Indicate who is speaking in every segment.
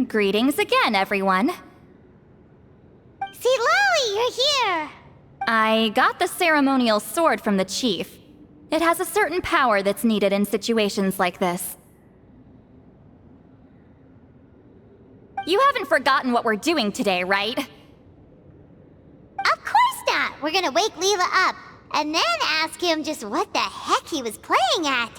Speaker 1: Greetings again, everyone.
Speaker 2: Lolly, you're here!
Speaker 1: I got the ceremonial sword from the chief. It has a certain power that's needed in situations like this. You haven't forgotten what we're doing today, right?
Speaker 2: Of course not! We're gonna wake Leela up, and then ask him just what the heck he was playing at.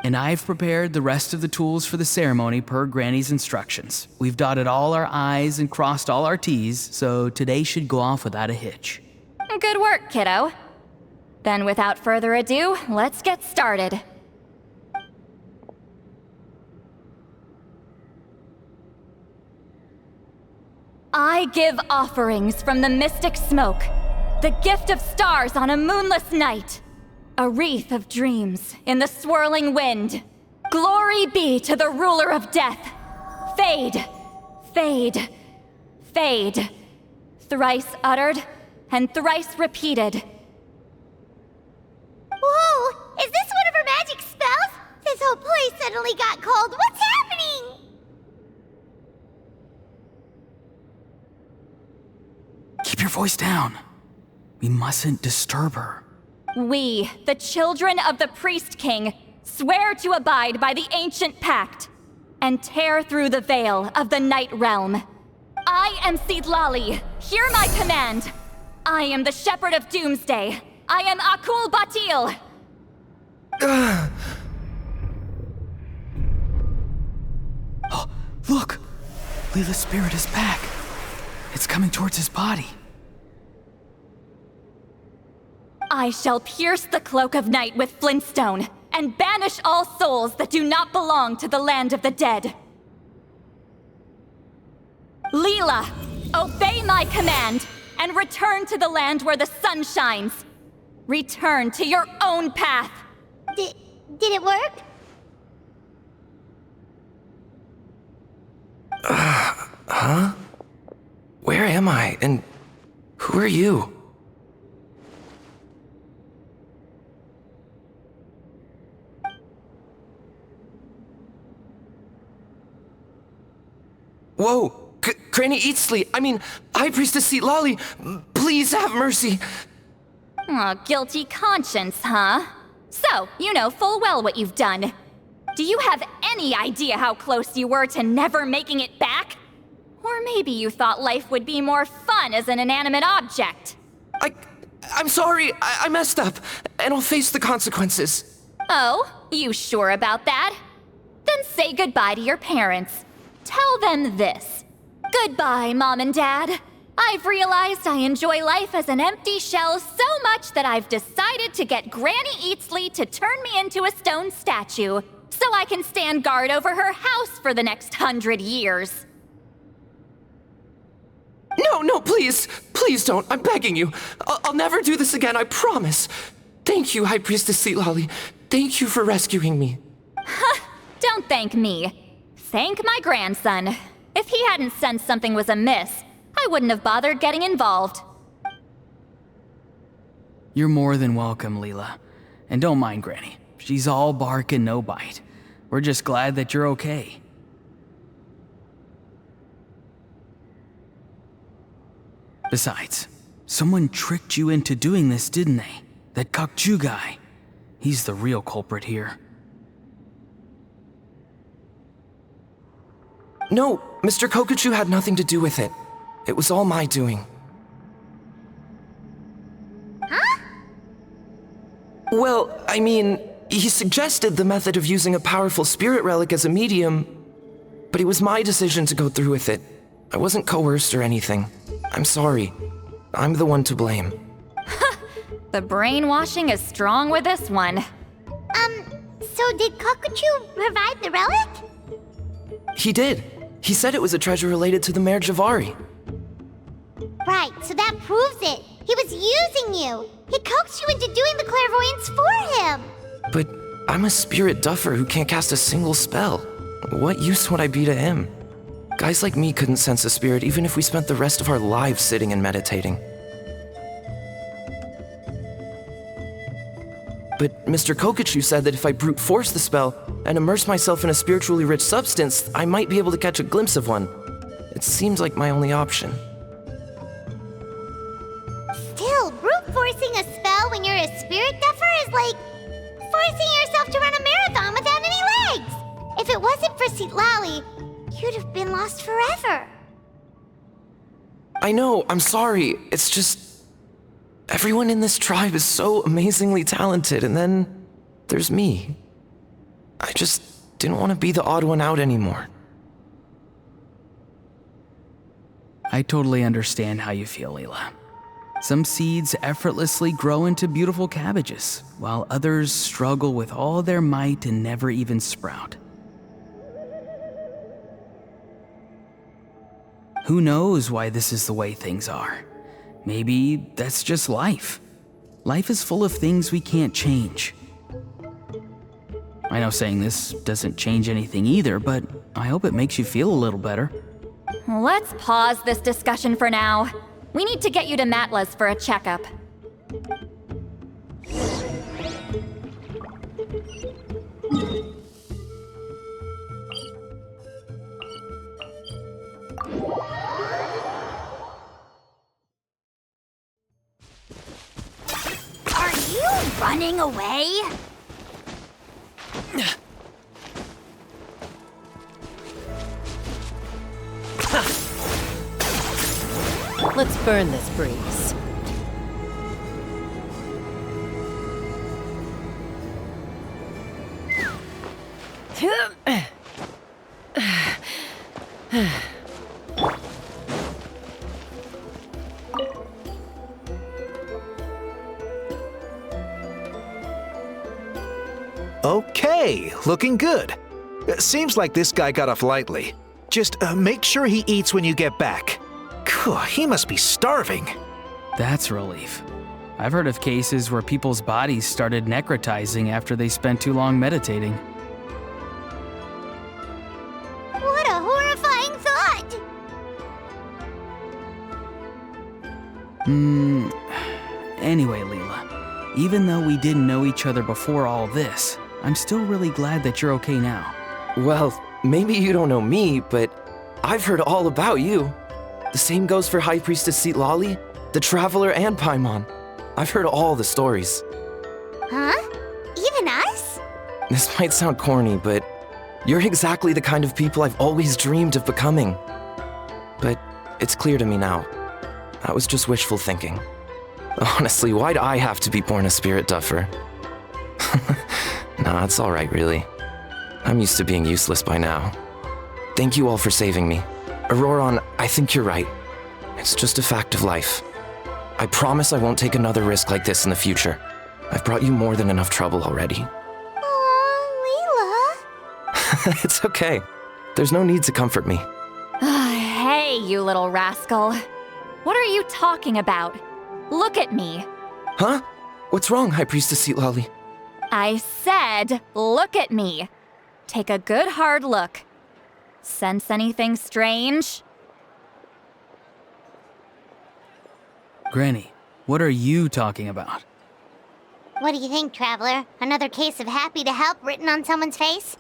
Speaker 3: And I've prepared the rest of the tools for the ceremony per Granny's instructions. We've dotted all our I's and crossed all our T's, so today should go off without a hitch.
Speaker 1: Good work, kiddo. Then without further ado, let's get started. I give offerings from the mystic smoke, the gift of stars on a moonless night. A wreath of dreams in the swirling wind. Glory be to the ruler of death. Fade, fade, fade. Thrice uttered and thrice repeated.
Speaker 2: Whoa! Is this one of her magic spells? This whole place suddenly got cold. What's happening?
Speaker 3: Keep your voice down. We mustn't disturb her.
Speaker 1: We, the children of the Priest King, swear to abide by the ancient pact and tear through the veil of the Night Realm. I am Lolly. Hear my command. I am the Shepherd of Doomsday. I am Akul Batil.
Speaker 3: Oh, look! Leela's spirit is back. It's coming towards his body.
Speaker 1: I shall pierce the cloak of night with flintstone and banish all souls that do not belong to the land of the dead. Leela, obey my command and return to the land where the sun shines. Return to your own path.
Speaker 2: Did it work?
Speaker 4: Huh? Where am I? And who are you? Whoa! Granny Eatsley, High Priestess Lolly, please have mercy.
Speaker 1: Aw, guilty conscience, huh? So, you know full well what you've done. Do you have any idea how close you were to never making it back? Or maybe you thought life would be more fun as an inanimate object.
Speaker 4: I'm sorry, I messed up, and I'll face the consequences.
Speaker 1: Oh, you sure about that? Then say goodbye to your parents. Tell them this. Goodbye, Mom and Dad. I've realized I enjoy life as an empty shell so much that I've decided to get Granny Eatsley to turn me into a stone statue, so I can stand guard over her house for the next 100 years.
Speaker 4: No, please. Please don't. I'm begging you. I'll never do this again, I promise. Thank you, High Priestess Lolly. Thank you for rescuing me.
Speaker 1: Don't thank me. Thank my grandson. If he hadn't sensed something was amiss, I wouldn't have bothered getting involved.
Speaker 3: You're more than welcome, Leela. And don't mind Granny. She's all bark and no bite. We're just glad that you're okay. Besides, someone tricked you into doing this, didn't they? That Kakju guy. He's the real culprit here.
Speaker 4: No, Mr. Kokuchu had nothing to do with it. It was all my doing.
Speaker 2: Huh?
Speaker 4: Well, I mean, he suggested the method of using a powerful spirit relic as a medium, but it was my decision to go through with it. I wasn't coerced or anything. I'm sorry. I'm the one to blame.
Speaker 1: The brainwashing is strong with this one.
Speaker 2: So did Kokuchu provide the relic?
Speaker 4: He did. He said it was a treasure related to the Mare Javari.
Speaker 2: Right, so that proves it. He was using you. He coaxed you into doing the clairvoyance for him.
Speaker 4: But I'm a spirit duffer who can't cast a single spell. What use would I be to him? Guys like me couldn't sense a spirit even if we spent the rest of our lives sitting and meditating. But Mr. Kokuchu said that if I brute force the spell and immerse myself in a spiritually rich substance, I might be able to catch a glimpse of one. It seemed like my only option.
Speaker 2: Still, brute forcing a spell when you're a spirit duffer is like forcing yourself to run a marathon without any legs. If it wasn't for Citlali, you'd have been lost forever.
Speaker 4: I know, I'm sorry. It's just... everyone in this tribe is so amazingly talented, and then there's me. I just didn't want to be the odd one out anymore.
Speaker 3: I totally understand how you feel, Leela. Some seeds effortlessly grow into beautiful cabbages, while others struggle with all their might and never even sprout. Who knows why this is the way things are? Maybe that's just life. Life is full of things we can't change. I know saying this doesn't change anything either, but I hope it makes you feel a little better.
Speaker 1: Let's pause this discussion for now. We need to get you to Matla's for a checkup.
Speaker 2: Are you running away?
Speaker 5: Let's burn this breeze.
Speaker 6: Okay, looking good. Seems like this guy got off lightly. Just make sure he eats when you get back. Phew, he must be starving.
Speaker 3: That's a relief. I've heard of cases where people's bodies started necrotizing after they spent too long meditating.
Speaker 2: What a horrifying thought!
Speaker 3: Anyway, Leela, even though we didn't know each other before all this, I'm still really glad that you're okay now.
Speaker 4: Well, maybe you don't know me, but I've heard all about you. The same goes for High Priestess Citlali, the Traveler, and Paimon. I've heard all the stories.
Speaker 2: Huh? Even us?
Speaker 4: This might sound corny, but you're exactly the kind of people I've always dreamed of becoming. But it's clear to me now. That was just wishful thinking. Honestly, why'd I have to be born a spirit duffer? Nah, it's alright, really. I'm used to being useless by now. Thank you all for saving me. Auroron, I think you're right. It's just a fact of life. I promise I won't take another risk like this in the future. I've brought you more than enough trouble already.
Speaker 2: Aw, Leela.
Speaker 4: It's okay. There's no need to comfort me.
Speaker 1: Hey, you little rascal. What are you talking about? Look at me.
Speaker 4: Huh? What's wrong, High Priestess Citlali?
Speaker 1: I said, look at me. Take a good hard look. Sense anything strange?
Speaker 3: Granny, what are you talking about?
Speaker 2: What do you think, Traveler? Another case of happy to help written on someone's face?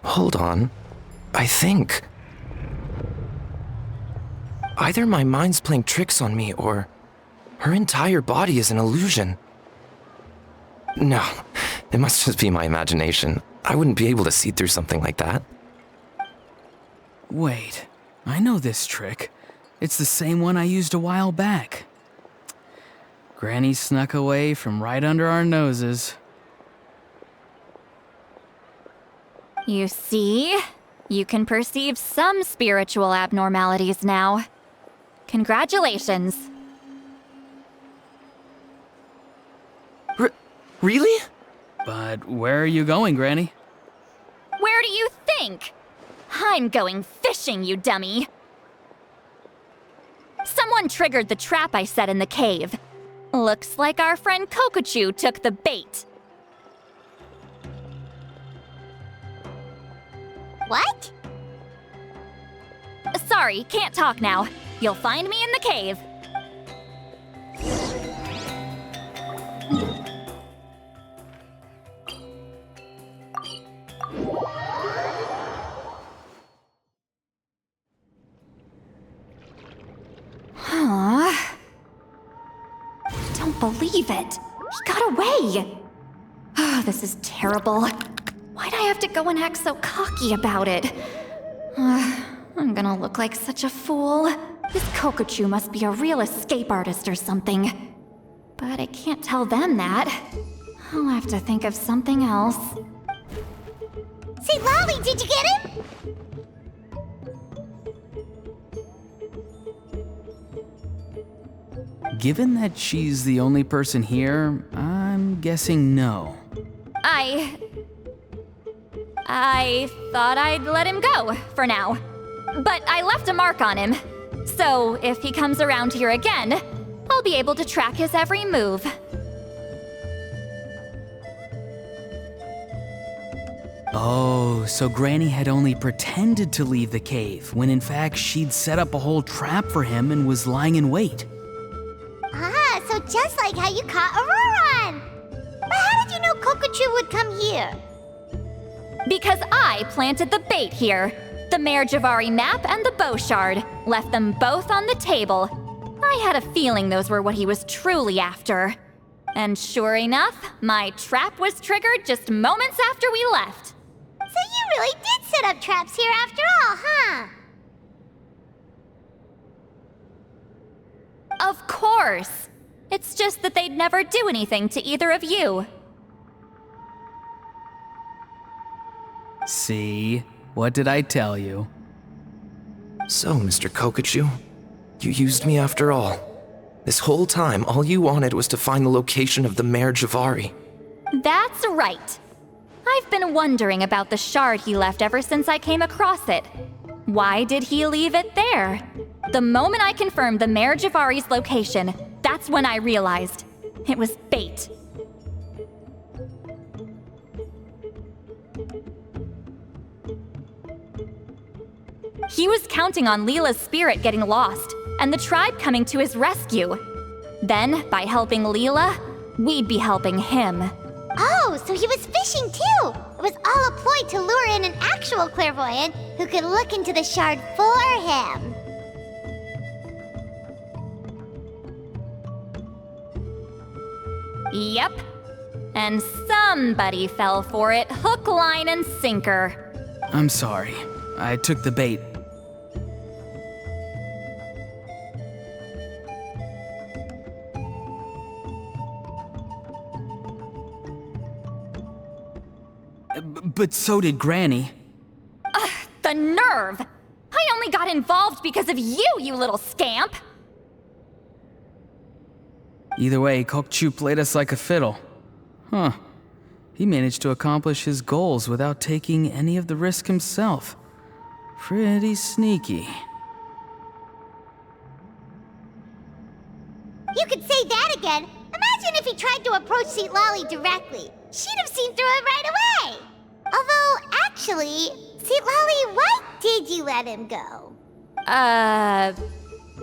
Speaker 4: Hold on. I think... either my mind's playing tricks on me, or her entire body is an illusion. No, it must just be my imagination. I wouldn't be able to see through something like that.
Speaker 3: Wait, I know this trick. It's the same one I used a while back. Granny snuck away from right under our noses.
Speaker 1: You see? You can perceive some spiritual abnormalities now. Congratulations.
Speaker 4: Really?
Speaker 3: But where are you going, Granny?
Speaker 1: Where do you think? I'm going fishing, you dummy. Someone triggered the trap I set in the cave. Looks like our friend Kokochu took the bait.
Speaker 2: What?
Speaker 1: Sorry, can't talk now. You'll find me in the cave. Huh? I don't believe it. He got away. Oh, this is terrible. Why'd I have to go and act so cocky about it? I'm gonna look like such a fool. This Kokochu must be a real escape artist or something. But I can't tell them that. I'll have to think of something else.
Speaker 2: Say, Lolly, did you get him?
Speaker 3: Given that she's the only person here, I'm guessing no.
Speaker 1: I thought I'd let him go for now. But I left a mark on him. So if he comes around here again, I'll be able to track his every move.
Speaker 3: Oh, so Granny had only pretended to leave the cave, when in fact she'd set up a whole trap for him and was lying in wait.
Speaker 2: Ah, so just like how you caught Auroron! But how did you know Kokochu would come here?
Speaker 1: Because I planted the bait here. The Mare Javari map and the bow shard. Left them both on the table. I had a feeling those were what he was truly after. And sure enough, my trap was triggered just moments after we left.
Speaker 2: So you really did set up traps here after all, huh?
Speaker 1: Of course. It's just that they'd never do anything to either of you.
Speaker 3: See? What did I tell you?
Speaker 4: So, Mr. Kokochu, you used me after all. This whole time, all you wanted was to find the location of the Mare Javari.
Speaker 1: That's right. I've been wondering about the shard he left ever since I came across it. Why did he leave it there? The moment I confirmed the Mare Javari's location, that's when I realized it was bait. He was counting on Leela's spirit getting lost, and the tribe coming to his rescue. Then, by helping Leela, we'd be helping him.
Speaker 2: Oh, so he was fishing too! It was all a ploy to lure in an actual clairvoyant who could look into the shard for him.
Speaker 1: Yep. And somebody fell for it, hook, line, and sinker.
Speaker 3: I'm sorry. I took the bait. But so did Granny.
Speaker 1: The nerve! I only got involved because of you, you little scamp!
Speaker 3: Either way, Kokchu played us like a fiddle. Huh. He managed to accomplish his goals without taking any of the risk himself. Pretty sneaky.
Speaker 2: You could say that again. Imagine if he tried to approach Seat Lolly directly. She'd have seen through it right away. Although, actually, Seat Lolly, why did you let him go?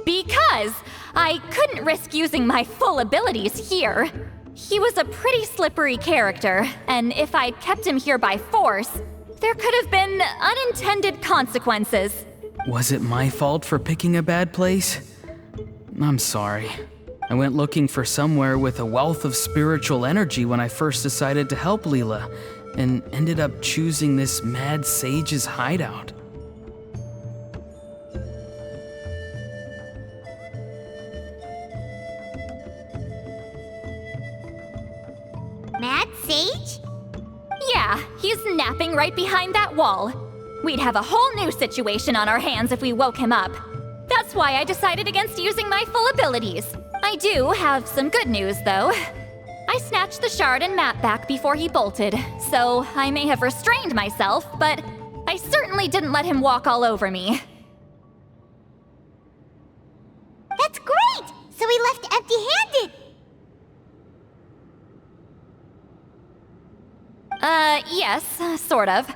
Speaker 1: Because I couldn't risk using my full abilities here. He was a pretty slippery character, and if I'd kept him here by force, there could have been unintended consequences.
Speaker 3: Was it my fault for picking a bad place? I'm sorry. I went looking for somewhere with a wealth of spiritual energy when I first decided to help Leela, and ended up choosing this mad sage's hideout.
Speaker 2: Mad Sage?
Speaker 1: Yeah, he's napping right behind that wall. We'd have a whole new situation on our hands if we woke him up. That's why I decided against using my full abilities. I do have some good news, though. I snatched the shard and map back before he bolted, so I may have restrained myself, but I certainly didn't let him walk all over me.
Speaker 2: That's great! So we left empty-handed!
Speaker 1: Yes, sort of.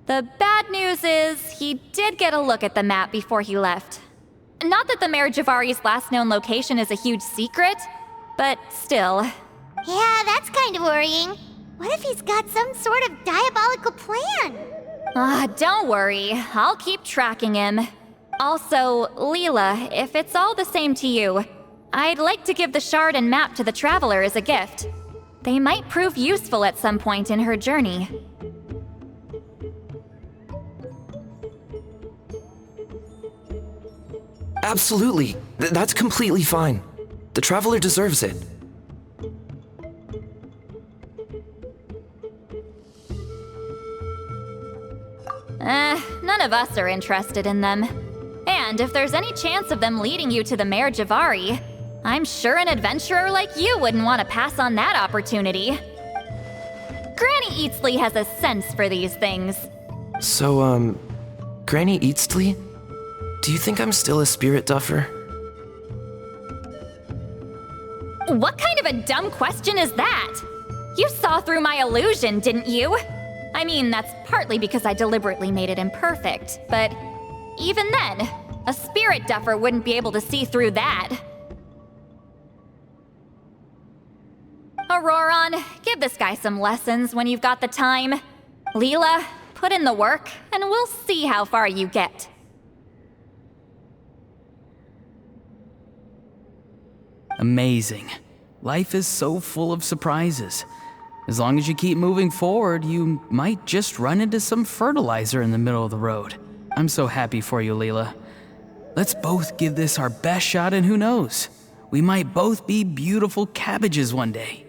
Speaker 1: The bad news is he did get a look at the map before he left. Not that the Mare Javari's last known location is a huge secret, but still.
Speaker 2: Yeah, that's kind of worrying. What if he's got some sort of diabolical plan?
Speaker 1: Don't worry. I'll keep tracking him. Also, Leela, if it's all the same to you, I'd like to give the shard and map to the Traveler as a gift. They might prove useful at some point in her journey.
Speaker 4: Absolutely. That's completely fine. The Traveler deserves it.
Speaker 1: None of us are interested in them. And if there's any chance of them leading you to the Mare Javari, I'm sure an adventurer like you wouldn't want to pass on that opportunity. Granny Eatsley has a sense for these things.
Speaker 4: So, Granny Eatsley? Do you think I'm still a spirit duffer?
Speaker 1: What kind of a dumb question is that? You saw through my illusion, didn't you? I mean, that's partly because I deliberately made it imperfect, but even then, a spirit duffer wouldn't be able to see through that. Auroron, give this guy some lessons when you've got the time. Leela, put in the work, and we'll see how far you get.
Speaker 3: Amazing. Life is so full of surprises. As long as you keep moving forward, you might just run into some fertilizer in the middle of the road. I'm so happy for you, Leela. Let's both give this our best shot, and who knows? We might both be beautiful cabbages one day.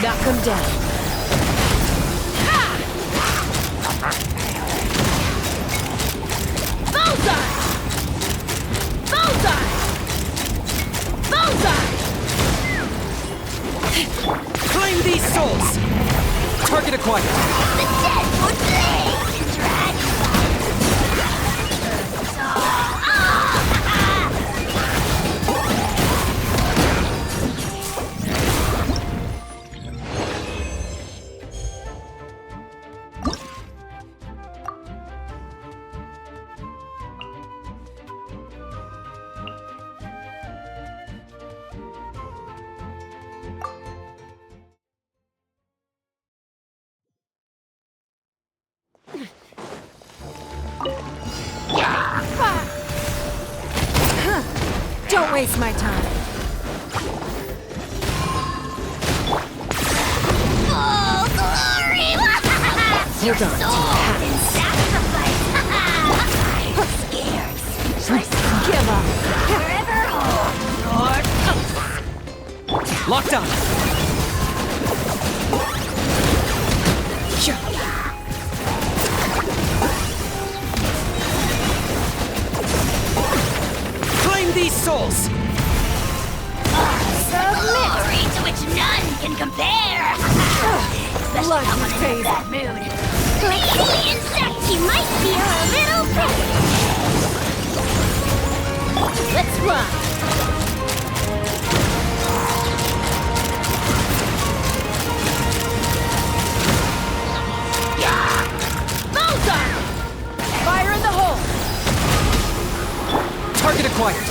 Speaker 5: Knock him down.
Speaker 7: Bullseye! Bullseye! Bullseye!
Speaker 8: Claim these souls! Target acquired.
Speaker 2: The dead would blaze in dragon
Speaker 5: Don't waste my time.
Speaker 2: Oh, glory!
Speaker 5: Hold on to your
Speaker 2: In sacrifice! Scared, speechless.
Speaker 5: Give up.
Speaker 2: Forever hold your
Speaker 8: Locked on. Claim these souls!
Speaker 2: glory to which none can compare! Especially
Speaker 5: Blood
Speaker 2: someone in
Speaker 5: phase.
Speaker 2: that mood. Lately, insect, you might feel a little bit.
Speaker 5: Let's fly.
Speaker 7: Bullseye!
Speaker 5: Fire in the hole.
Speaker 8: Target acquired.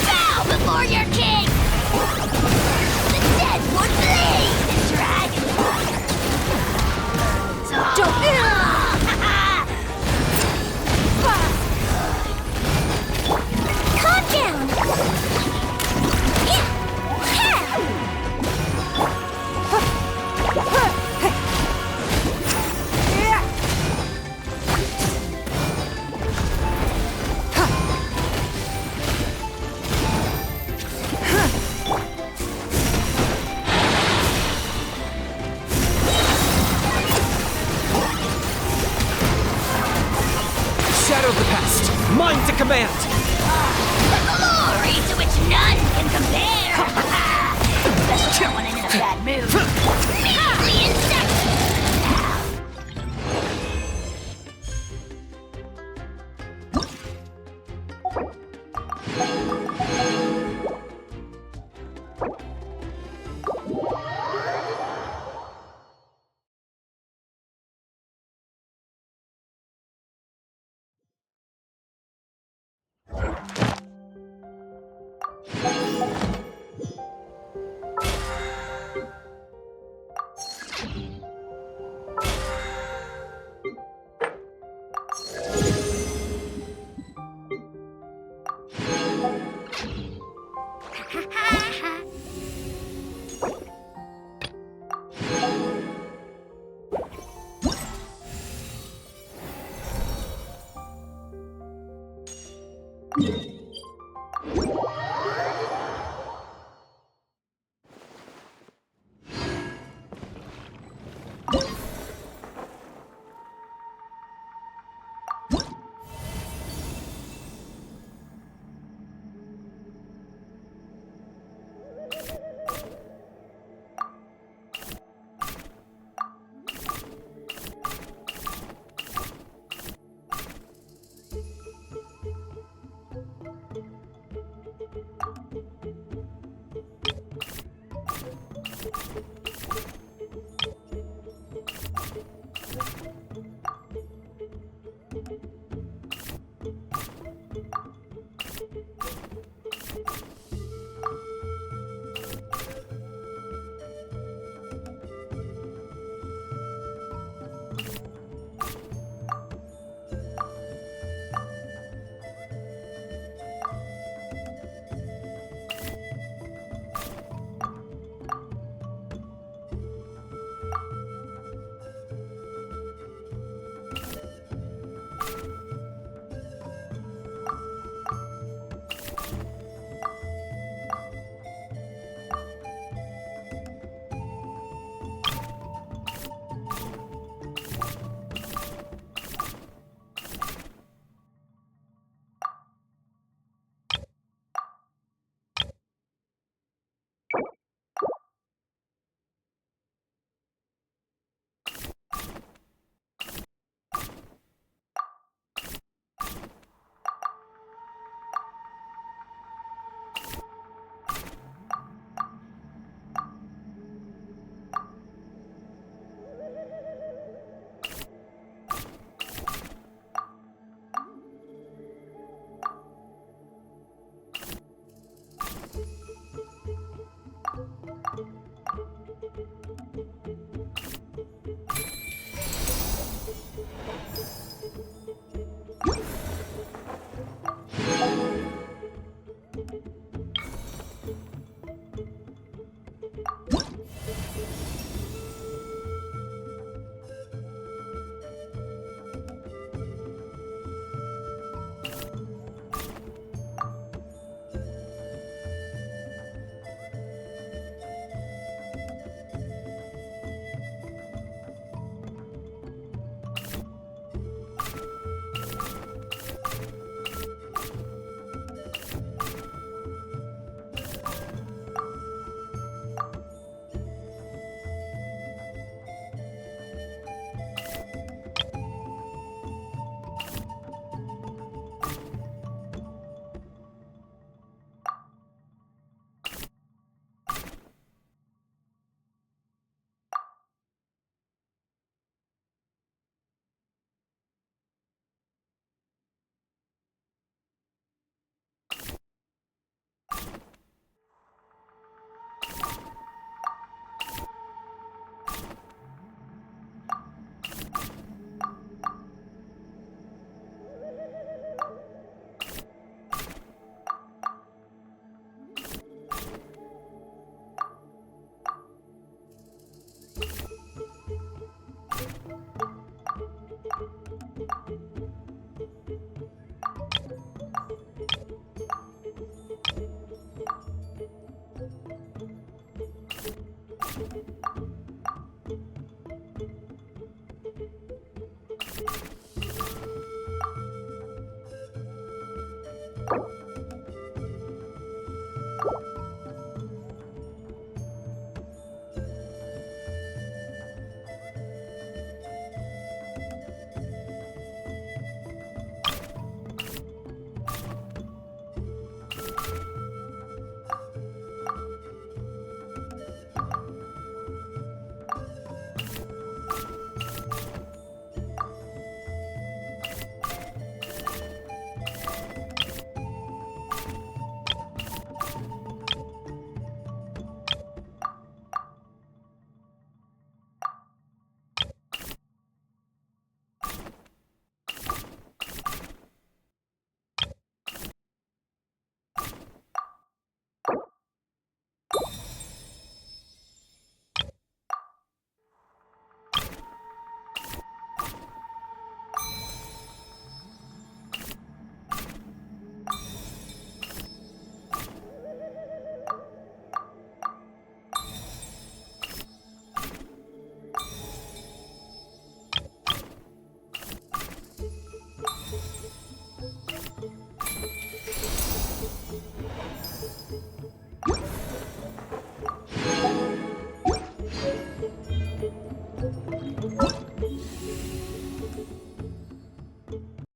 Speaker 2: Bow before your king! The dead would blaze in dragon fire!
Speaker 5: Don't-
Speaker 2: Calm down!
Speaker 8: Shadow the past. Mine to command.
Speaker 2: Glory to which none can compare! Especially someone in a bad mood. Measly insect!